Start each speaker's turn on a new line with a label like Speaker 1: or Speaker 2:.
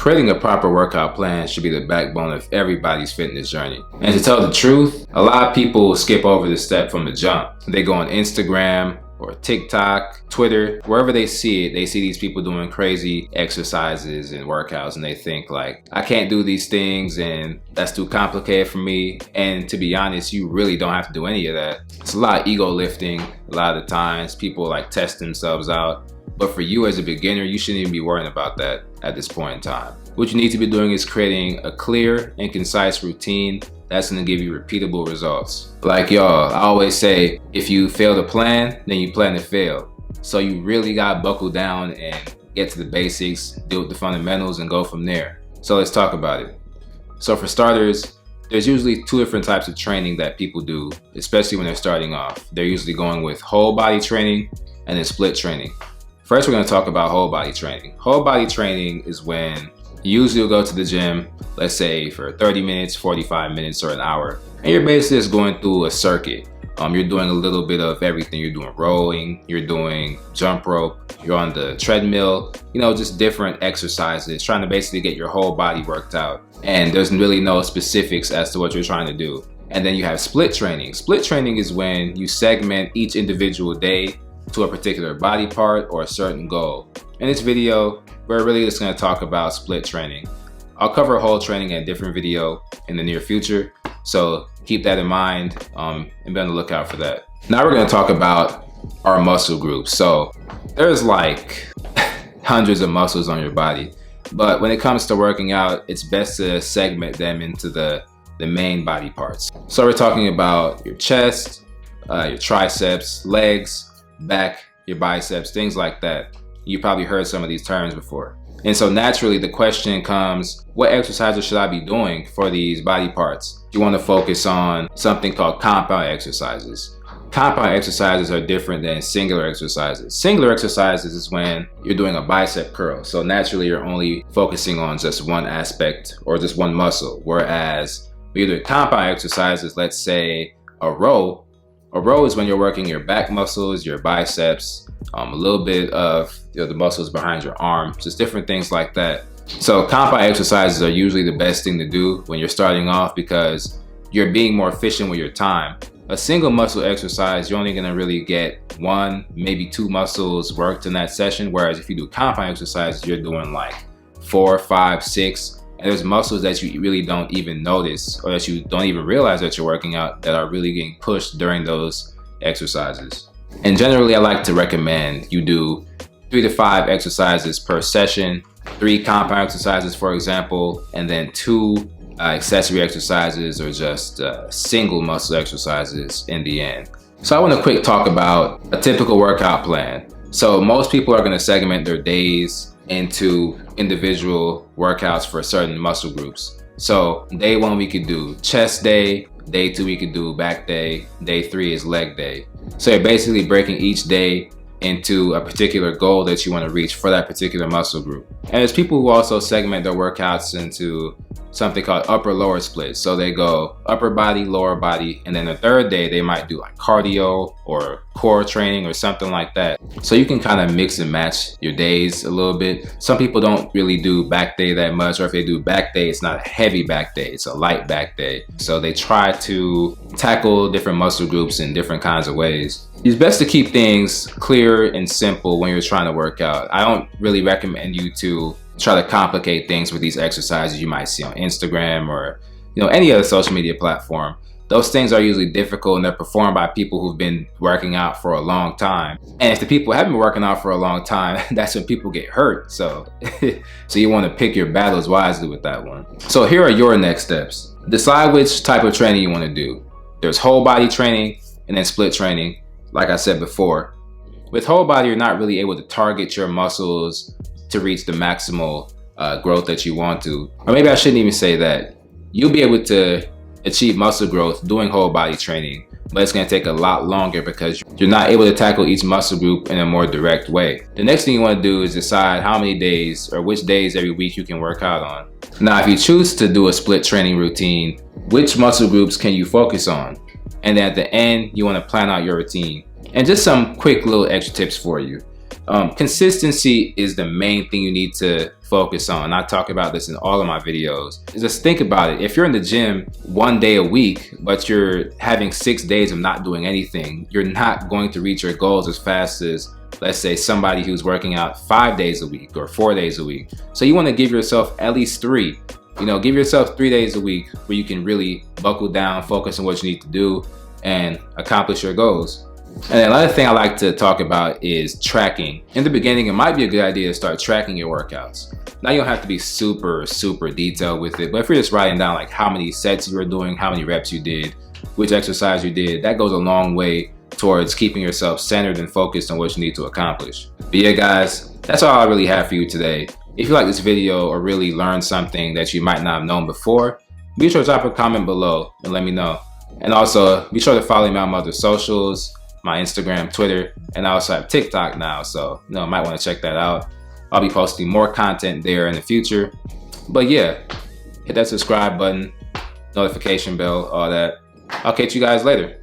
Speaker 1: Creating a proper workout plan should be the backbone of everybody's fitness journey. And to tell the truth, a lot of people skip over this step from the jump. They go on Instagram or TikTok, Twitter, wherever they see it, they see these people doing crazy exercises and workouts, and they think like, I can't do these things and that's too complicated for me. And to be honest, you really don't have to do any of that. It's a lot of ego lifting. A lot of the times people like test themselves out. But for you as a beginner, you shouldn't even be worrying about that at this point in time. What you need to be doing is creating a clear and concise routine that's gonna give you repeatable results. Like y'all, I always say, if you fail to plan, then you plan to fail. So you really gotta buckle down and get to the basics, deal with the fundamentals, and go from there. So let's talk about it. So for starters, there's usually two different types of training that people do, especially when they're starting off. They're usually going with whole body training and then split training. First, we're gonna talk about whole body training. Whole body training is when you usually will go to the gym, let's say for 30 minutes, 45 minutes, or an hour. And you're basically just going through a circuit. You're doing a little bit of everything. You're doing rowing, you're doing jump rope, you're on the treadmill, just different exercises, trying to basically get your whole body worked out. And there's really no specifics as to what you're trying to do. And then you have split training. Split training is when you segment each individual day to a particular body part or a certain goal. In this video, we're really just going to talk about split training. I'll cover whole training in a different video in the near future, so keep that in mind and be on the lookout for that. Now we're going to talk about our muscle groups. So there's like hundreds of muscles on your body, but when it comes to working out, it's best to segment them into the main body parts. So we're talking about your chest, your triceps, legs, back, your biceps, things like that. You probably heard some of these terms before. And so naturally the question comes, what exercises should I be doing for these body parts? You want to focus on something called compound exercises. Compound exercises are different than singular exercises. Singular exercises is when you're doing a bicep curl. So naturally you're only focusing on just one aspect or just one muscle. Whereas when you're doing compound exercises, let's say a row. A row is when you're working your back muscles, your biceps, a little bit of the muscles behind your arm, just different things like that. So compound exercises are usually the best thing to do when you're starting off because you're being more efficient with your time. A single muscle exercise, you're only gonna really get one, maybe two muscles worked in that session. Whereas if you do compound exercises, you're doing like 4, 5, 6. And there's muscles that you really don't even notice or that you don't even realize that you're working out that are really getting pushed during those exercises. And generally, I like to recommend you do 3 to 5 exercises per session, 3 compound exercises, for example, and then 2 accessory exercises or just single muscle exercises in the end. So I want to quick talk about a typical workout plan. So most people are going to segment their days into individual workouts for certain muscle groups. So day 1 we could do chest day, day 2 we could do back day, day 3 is leg day. So you're basically breaking each day into a particular goal that you want to reach for that particular muscle group. And there's people who also segment their workouts into something called upper lower split. So they go upper body, lower body, and then the third day they might do like cardio or core training or something like that. So you can kind of mix and match your days a little bit. Some people don't really do back day that much, or if they do back day, it's not a heavy back day, it's a light back day. So they try to tackle different muscle groups in different kinds of ways. It's best to keep things clear and simple when you're trying to work out. I don't really recommend you to try to complicate things with these exercises you might see on Instagram or any other social media platform. Those things are usually difficult and they're performed by people who've been working out for a long time. And if the people haven't been working out for a long time, that's when people get hurt. So you want to pick your battles wisely with that one. So here are your next steps. Decide which type of training you want to do. There's whole body training and then split training. Like I said before, with whole body, you're not really able to target your muscles to reach the maximal growth that you want to. Or maybe I shouldn't even say that. You'll be able to achieve muscle growth doing whole body training, but it's going to take a lot longer because you're not able to tackle each muscle group in a more direct way. The next thing you want to do is decide how many days or which days every week you can work out on. Now, if you choose to do a split training routine, which muscle groups can you focus on? And then at the end, you want to plan out your routine. And just some quick little extra tips for you. Consistency is the main thing you need to focus on. I talk about this in all of my videos. Just think about it. If you're in the gym 1 day a week, but you're having 6 days of not doing anything, you're not going to reach your goals as fast as, let's say, somebody who's working out 5 days a week or 4 days a week. So you want to give yourself at least 3. Give yourself 3 days a week where you can really buckle down, focus on what you need to do, and accomplish your goals. And another thing I like to talk about is tracking. In the beginning, it might be a good idea to start tracking your workouts. Now you don't have to be super detailed with it, but if you're just writing down like how many sets you were doing, how many reps you did, which exercise you did, that goes a long way towards keeping yourself centered and focused on what you need to accomplish. But yeah, guys, that's all I really have for you today. If you like this video or really learned something that you might not have known before, be sure to drop a comment below and let me know. And also, be sure to follow me on my other socials, my Instagram, Twitter, and I also have TikTok now, so might want to check that out. I'll be posting more content there in the future. But yeah, hit that subscribe button, notification bell, all that. I'll catch you guys later.